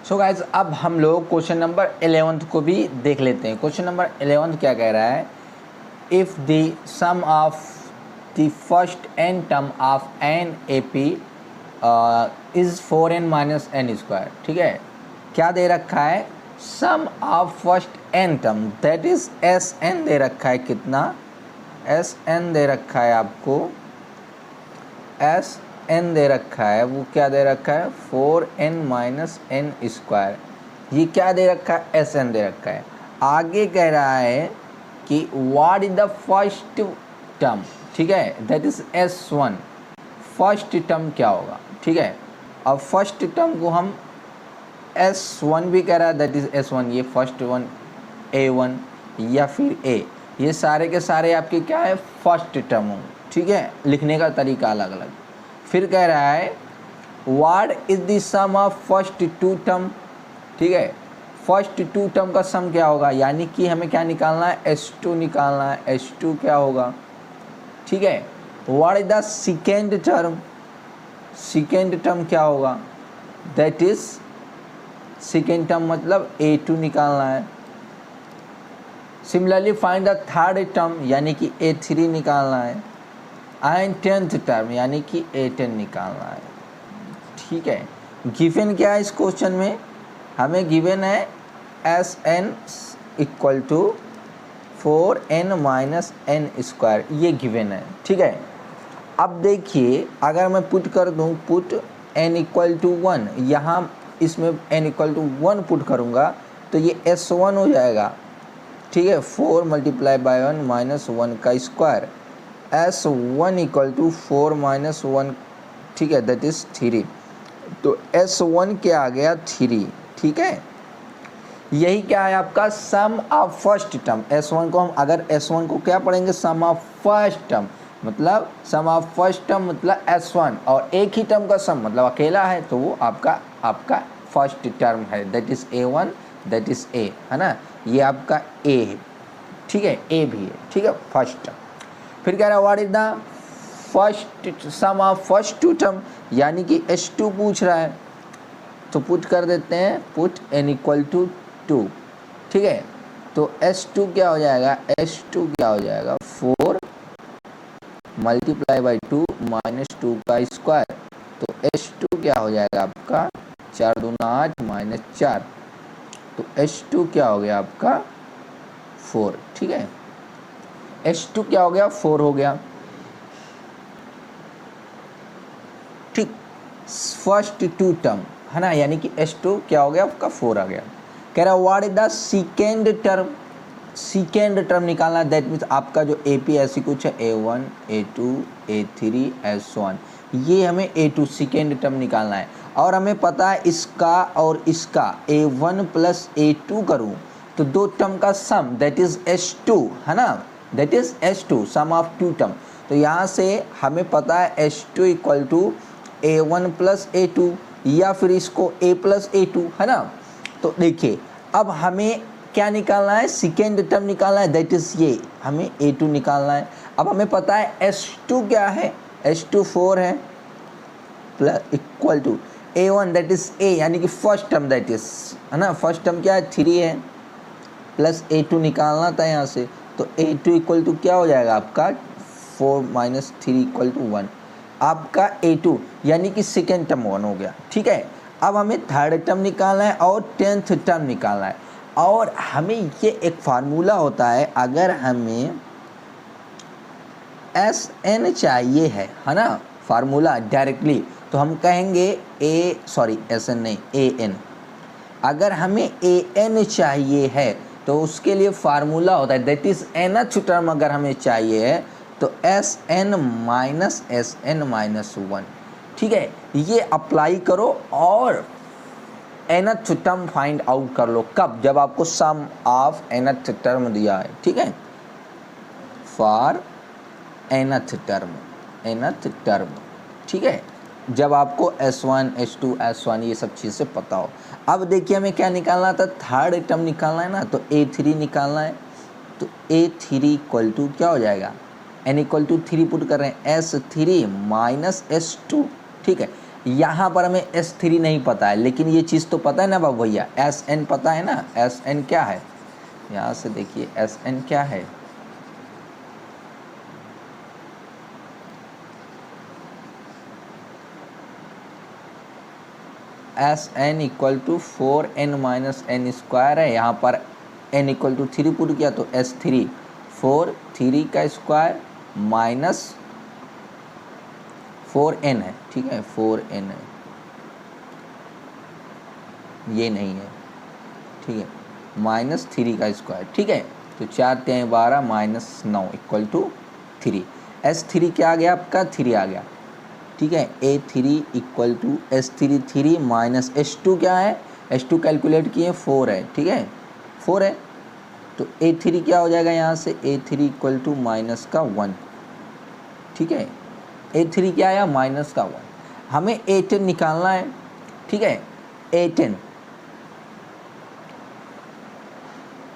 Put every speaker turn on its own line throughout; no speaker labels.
So guys अब हम लोग क्वेश्चन नंबर 11 को भी देख लेते हैं। क्वेश्चन नंबर 11 क्या कह रहा है, if the sum of the first n term of n AP is 4n minus n square. ठीक है, क्या दे रखा है, sum of first n term that is Sn दे रखा है। कितना, Sn दे रखा है आपको, Sn दे रखा है, वो क्या दे रखा है 4n माइनस n स्क्वायर। ये क्या दे रखा है, Sn दे रखा है। आगे कह रहा है कि what is the first term, ठीक है, that is S1। First term क्या होगा, ठीक है। अब फर्स्ट टर्म को हम S1 भी कह रहा है, दैट इज S1, ये फर्स्ट वन A1 या फिर A, ये सारे के सारे आपके क्या है, फर्स्ट टर्म होंगे। ठीक है, लिखने का तरीका अलग अलग। फिर कह रहा है what is the sum of first two term. ठीक है, फर्स्ट टू टर्म का सम क्या होगा, यानी कि हमें क्या निकालना है, S2 निकालना है। S2 क्या होगा, ठीक है। What is the second term, second term क्या होगा, दैट इज सेकेंड टर्म मतलब A2 निकालना है। Similarly find the third term, यानी कि A3 निकालना है। एंड टेंथ टर्म यानी कि A10 निकालना है। ठीक है, गिवन क्या है इस क्वेश्चन में, हमें गिवन है Sn equal to 4n minus n square, ये गिवन है। ठीक है, अब देखिए अगर मैं पुट कर दूं, पुट n इक्वल टू 1, यहाँ इसमें n इक्वल टू 1 पुट करूँगा तो ये S1 हो जाएगा। ठीक है, 4 मल्टीप्लाई बाय 1 माइनस 1 का square, S1 equal to 4 minus 1, ठीक है, दैट इज 3। तो S1 क्या आ गया, 3। ठीक है, यही क्या है आपका सम ऑफ फर्स्ट टर्म। S1 को हम अगर S1 को क्या पढ़ेंगे, सम ऑफ फर्स्ट टर्म, मतलब सम ऑफ फर्स्ट टर्म मतलब S1, और एक ही टर्म का सम मतलब अकेला है तो वो आपका फर्स्ट टर्म है, that is A1, that is A, है ना, ये आपका A है। ठीक है, A भी है। ठीक है, फर्स्ट टर्म। फिर कह रहा है what is the first sum of first two term, यानी कि S2 पूछ रहा है, तो पुट कर देते हैं, पुट n इक्वल टू 2। ठीक है, तो S2 क्या हो जाएगा, S2 क्या हो जाएगा 4 मल्टीप्लाई बाई 2 माइनस 2 का स्क्वायर, तो S2 क्या हो जाएगा आपका 4 दूना 8 माइनस 4, तो S2 क्या हो गया आपका 4। ठीक है, S2 क्या हो गया, 4 हो गया। ठीक, फर्स्ट टू टर्म है ना, यानी कि S2 क्या हो गया आपका 4 आ गया। कह रहा है what is the second term, second term निकालना है, दैट मीन्स आपका जो AP ऐसी कुछ है A1 A2 A3 S1, ये हमें A2 सेकेंड टर्म निकालना है। और हमें पता है इसका और इसका A1 प्लस A2 करूँ तो दो टर्म का सम दैट इज S2, है ना, that is S2 sum of two term. तो यहाँ से हमें पता है S2 equal to A1 plus A2, या फिर इसको A प्लस A2, है ना। तो देखिए अब हमें क्या निकालना है, सेकेंड टर्म निकालना है, दैट इज ये हमें A2 निकालना है। अब हमें पता है S2 क्या है, S2 4 है, plus equal to A1 that is A, यानी कि फर्स्ट टर्म दैट इज, है ना, फर्स्ट टर्म क्या है 3 है, प्लस A2 निकालना था यहाँ से, तो A2 इक्वल टू क्या हो जाएगा आपका 4 माइनस 3 इक्वल टू 1, आपका A2 यानी कि सेकेंड टर्म 1 हो गया। ठीक है, अब हमें थर्ड टर्म निकालना है और टेंथ टर्म निकालना है। और हमें ये एक फार्मूला होता है, अगर हमें Sn चाहिए है ना, फार्मूला डायरेक्टली, तो हम कहेंगे Sn नहीं An। अगर हमें An चाहिए है तो उसके लिए फार्मूला होता है, दैट इज nth टर्म अगर हमें चाहिए है तो Sn माइनस Sn माइनस 1। ठीक है, ये अप्लाई करो और nth टर्म फाइंड आउट कर लो, कब, जब आपको सम ऑफ nth टर्म दिया है। ठीक है, फॉर nth टर्म, ठीक है, जब आपको S1 S2 S1 ये सब चीज़ से पता हो। अब देखिए हमें क्या निकालना था, थर्ड टर्म निकालना है ना, तो A3 निकालना है, तो A3 इक्वल टू क्या हो जाएगा, n इक्वल टू 3 पुट कर रहे हैं, S3 माइनस S2। ठीक है, यहाँ पर हमें S3 नहीं पता है, लेकिन ये चीज़ तो पता है ना बाबू भैया, Sn पता है ना, Sn क्या है, यहाँ से देखिए Sn क्या है, Sn equal to 4n minus n square है। यहाँ पर n इक्वल टू 3 पुट किया तो S3 4 3 का स्क्वायर माइनस 4n है, ठीक है 4n है, ये नहीं है, ठीक है, माइनस 3 का स्क्वायर, ठीक है, तो 4 3 12 माइनस 9 इक्वल टू 3। S3 क्या आ गया आपका, 3 आ गया, ठीक है, A3 equal to S3 3 minus S2 क्या है, S2 कैलकुलेट किए 4 है, ठीक है 4 है, तो A3 क्या हो जाएगा, यहाँ से A3 इक्वल टू माइनस का 1, ठीक है, A3 क्या आया, माइनस का 1। हमें A10 निकालना है, ठीक है,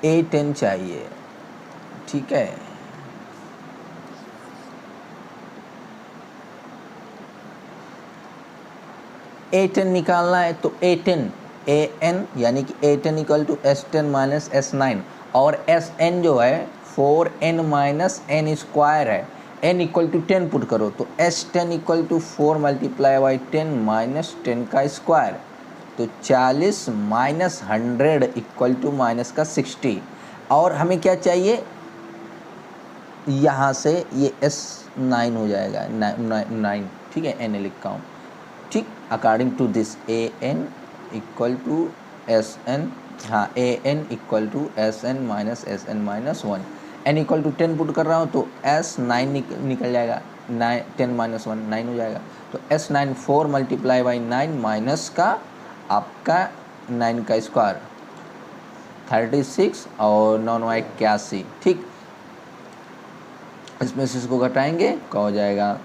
A10 चाहिए, ठीक है, A10 निकालना है तो A10 AN यानी कि A10 equal to S10 minus S9 और Sn जो है 4n माइनस एन स्क्वायर है, n इक्वल टू 10 पुट करो तो S10 equal to 4 multiply by 10 minus 10 का स्क्वायर, तो 40 माइनस 100 इक्वल टू माइनस का 60। और हमें क्या चाहिए, यहाँ से ये S9 हो जाएगा 9, ठीक है, n लिखा हूँ, ठीक, according to this AN equal to SN, हाँ AN equal to SN minus SN minus 1, n equal to 10 put कर रहा हूँ तो S9 निकल जाएगा, 10 माइनस 1 9 हो जाएगा, तो S9 4 मल्टीप्लाई बाई 9 माइनस का आपका 9 का स्क्वायर 36 और 9 81, ठीक, इसमें से इसको घटाएंगे क्या हो जाएगा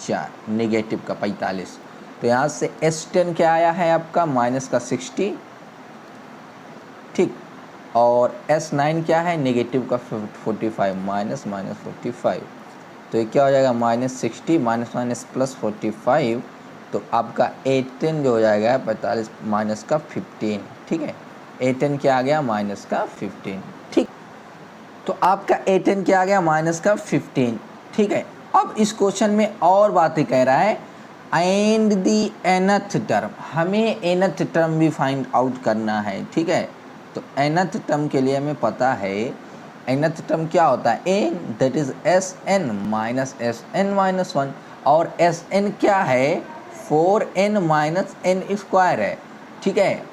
4, नेगेटिव का 45, तो यहाँ से S10 क्या आया है आपका माइनस का 60, ठीक, और S9 क्या है नेगेटिव का 45 माइनस 45, तो ये क्या हो जाएगा माइनस 60 माइनस माइनस प्लस 45, तो आपका A10 जो हो जाएगा 45 माइनस का 15, ठीक है, A10 क्या आ गया माइनस का 15, ठीक, तो आपका A10 क्या आ गया माइनस का 15, ठीक है। अब इस क्वेश्चन में और बातें कह रहा है, एंड दी nth टर्म, हमें nth टर्म भी फाइंड आउट करना है, ठीक है, तो nth टर्म के लिए हमें पता है nth टर्म क्या होता है, a that is Sn minus Sn minus 1, और Sn क्या है 4n माइनस एन स्क्वायर है, ठीक है।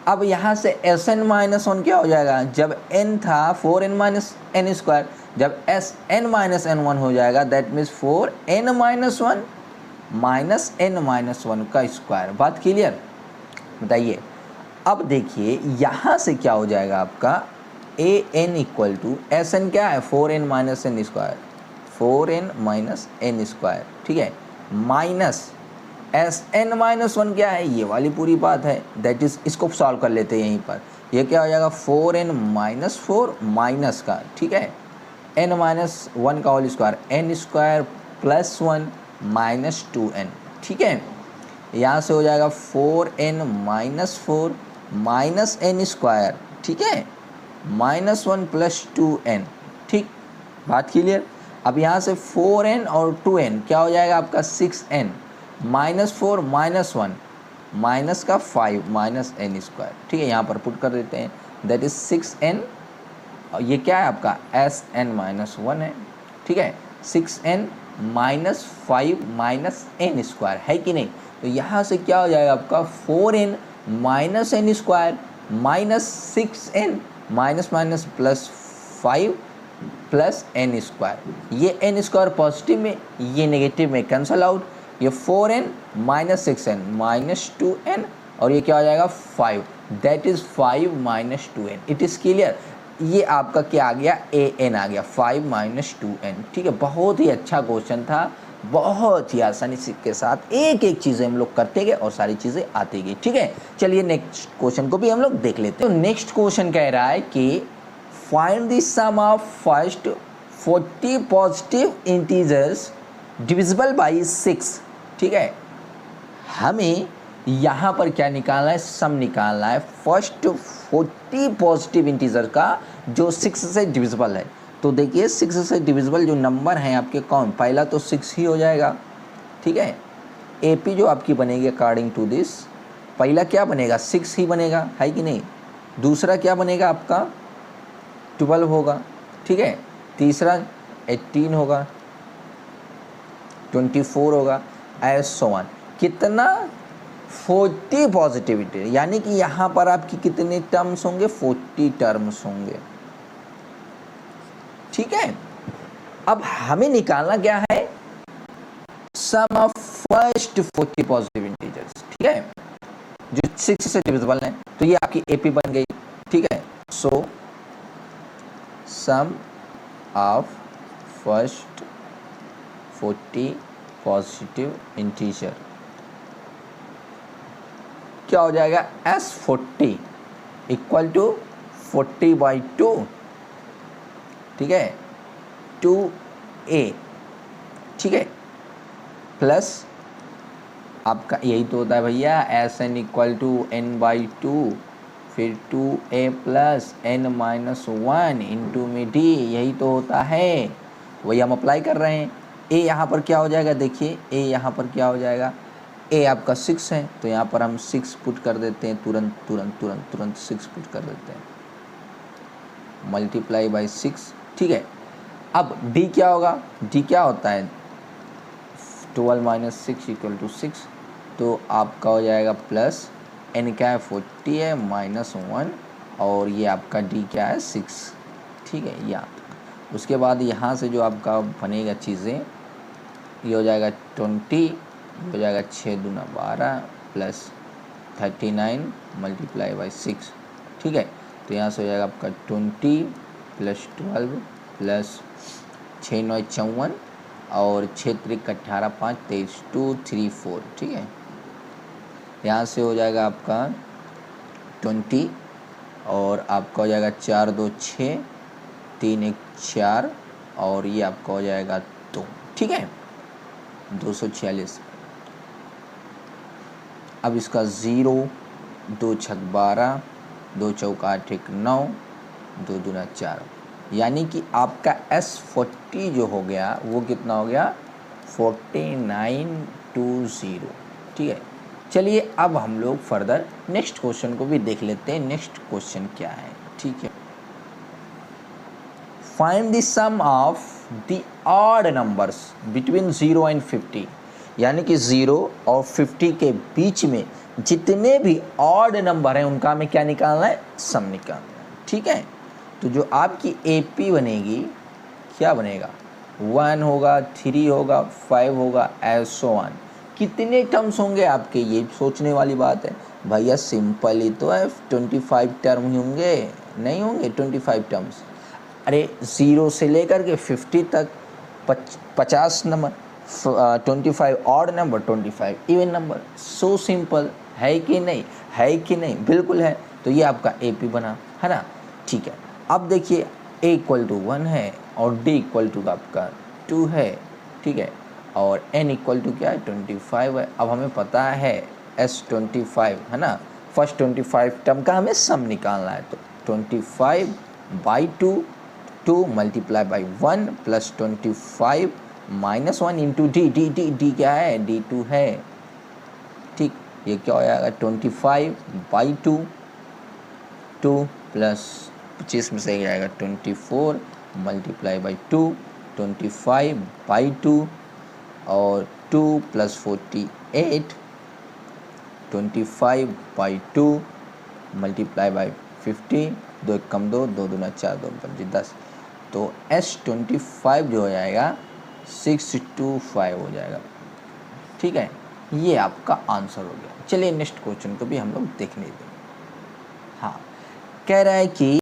अब यहाँ से Sn माइनस 1 क्या हो जाएगा, जब n था 4n माइनस एन स्क्वायर, जब Sn माइनस n1 हो जाएगा that means 4n minus 1 minus n minus 1 का स्क्वायर। बात क्लियर, बताइए। अब देखिए यहाँ से क्या हो जाएगा आपका an इक्वल टू Sn क्या है 4n minus n square, 4n minus n square, ठीक है, माइनस Sn माइनस 1 क्या है, ये वाली पूरी बात है, दैट इज, इसको सॉल्व कर लेते हैं यहीं पर, ये क्या हो जाएगा 4n माइनस 4 माइनस का, ठीक है, n माइनस 1 का whole square, n square plus 1 minus 2n, ठीक है, यहाँ से हो जाएगा 4n minus 4 minus n square, ठीक है, माइनस 1 प्लस 2n, ठीक, बात क्लियर। अब यहाँ से 4n और 2n क्या हो जाएगा आपका 6n माइनस 4 माइनस 1 माइनस का 5 माइनस एन स्क्वायर, ठीक है, यहाँ पर पुट कर देते हैं, दैट इज 6n, और ये क्या है आपका Sn माइनस 1 है, ठीक है, 6n minus 5 minus n square है कि नहीं, तो यहाँ से क्या हो जाएगा आपका 4n minus n square minus 6n minus minus plus 5 plus n square, ये एन स्क्वायर पॉजिटिव में ये नेगेटिव में कैंसल आउट, ये 4n minus 6n minus 2n और ये क्या हो जाएगा 5, that is 5 minus 2n, it is clear. ये आपका क्या आ गया an आ गया 5 माइनस 2n, ठीक है, बहुत ही अच्छा क्वेश्चन था, बहुत ही आसानी के साथ एक एक चीज़ें हम लोग करते गए और सारी चीज़ें आती गई, ठीक है। चलिए नेक्स्ट क्वेश्चन को भी हम लोग देख लेते हैं। तो नेक्स्ट क्वेश्चन कह रहा है कि find the sum of first 40 positive integers divisible by 6, ठीक है, हमें यहाँ पर क्या निकालना है, सम निकालना है फर्स्ट 40 पॉजिटिव इंटीजर का जो 6 से डिविजिबल है। तो देखिए 6 से डिविजिबल जो नंबर हैं आपके कौन, पहला तो 6 ही हो जाएगा, ठीक है। एपी जो आपकी बनेगी अकॉर्डिंग टू दिस, पहला क्या बनेगा 6 ही बनेगा, है कि नहीं। दूसरा क्या बनेगा आपका 12 होगा, ठीक है। तीसरा 18 होगा, 24 होगा, एज सो ऑन। कितना 40 पॉजिटिविटी, यानी कि यहाँ पर आपकी कितने टर्म्स होंगे, 40 टर्म्स होंगे, ठीक है। अब हमें निकालना क्या है, sum of first 40 positive integers, ठीक है, जो 6 से डिविजिबल है। तो ये आपकी एपी बन गई, ठीक है। सो सम ऑफ फर्स्ट 40 पॉजिटिव इंटीजर क्या हो जाएगा, S40 इक्वल टू 40/2, ठीक है, 2a, ठीक है, प्लस आपका यही तो होता है भैया, Sn इक्वल टू n/2, फिर 2a प्लस n-1 इंटू में d, यही तो होता है, वही हम अप्लाई कर रहे हैं। a यहाँ पर क्या हो जाएगा, देखिए a यहाँ पर क्या हो जाएगा, a आपका 6 है, तो यहाँ पर हम 6 पुट कर देते हैं, तुरंत 6 पुट कर देते हैं, मल्टीप्लाई बाई 6, ठीक है। अब d क्या होगा, d क्या होता है, 12 माइनस 6 इक्वल टू 6, तो आपका हो जाएगा प्लस n क्या है 40 है, -1, और ये आपका d क्या है 6, ठीक है। या उसके बाद यहाँ से जो आपका बनेगा चीज़ें, ये हो जाएगा 20, हो जाएगा 6 दूना 12 प्लस 39 मल्टीप्लाई बाई 6, ठीक है। तो यहाँ से हो जाएगा आपका 20 प्लस 12 प्लस 6 9 54 और 6 3 18 5 23 2 3 4, ठीक है। यहाँ से हो जाएगा आपका 20 और आपका हो जाएगा 4 2 6 3 1 4 और ये आपका हो जाएगा 2, ठीक है, 246। अब इसका 0, 2 छक 12, 2 चौका 8 1 9, 2 दूना 4, यानी कि आपका S40 जो हो गया वो कितना हो गया 4920, ठीक है। चलिए अब हम लोग फर्दर नेक्स्ट क्वेश्चन को भी देख लेते हैं। नेक्स्ट क्वेश्चन क्या है, ठीक है, find the sum of the odd numbers between 0 and 50, यानी कि 0 और 50 के बीच में जितने भी ऑड नंबर हैं उनका हमें क्या निकालना है, सम निकालना है, ठीक है। तो जो आपकी एपी बनेगी क्या बनेगा, 1 होगा, 3 होगा, 5 होगा, एज सो ऑन। कितने टर्म्स होंगे आपके, ये सोचने वाली बात है भैया, सिंपल ही तो है, 25 टर्म ही होंगे, नहीं होंगे 25 टर्म्स। अरे 0 से लेकर के 50 तक 50 number, 25 odd number, 25 even number, so simple है कि नहीं, है कि नहीं, बिल्कुल है। तो ये आपका एपी बना, है ना, ठीक है। अब देखिए a इक्वल टू 1 है और d इक्वल टू आपका 2 है, ठीक है, और n इक्वल टू क्या है 25 है। अब हमें पता है S25 है ना, फर्स्ट 25 टर्म का हमें सम निकालना है, तो 25/2 2 multiply by 1 plus 25 -1 into D क्या है, d2 है, ठीक। ये क्या हो जाएगा 25/2 2 प्लस 25 में से जाएगा 24 मल्टीप्लाई बाई 2 25/2 और 2 प्लस 48 25/2 मल्टीप्लाई बाई 50, 2 1 कम 2 2 दूना 4 2 5 10, तो S25 जो हो जाएगा 625 हो जाएगा, ठीक है। ये आपका आंसर हो गया। चलिए नेक्स्ट क्वेश्चन को भी हम लोग देखने देंगे। हाँ, कह रहा है कि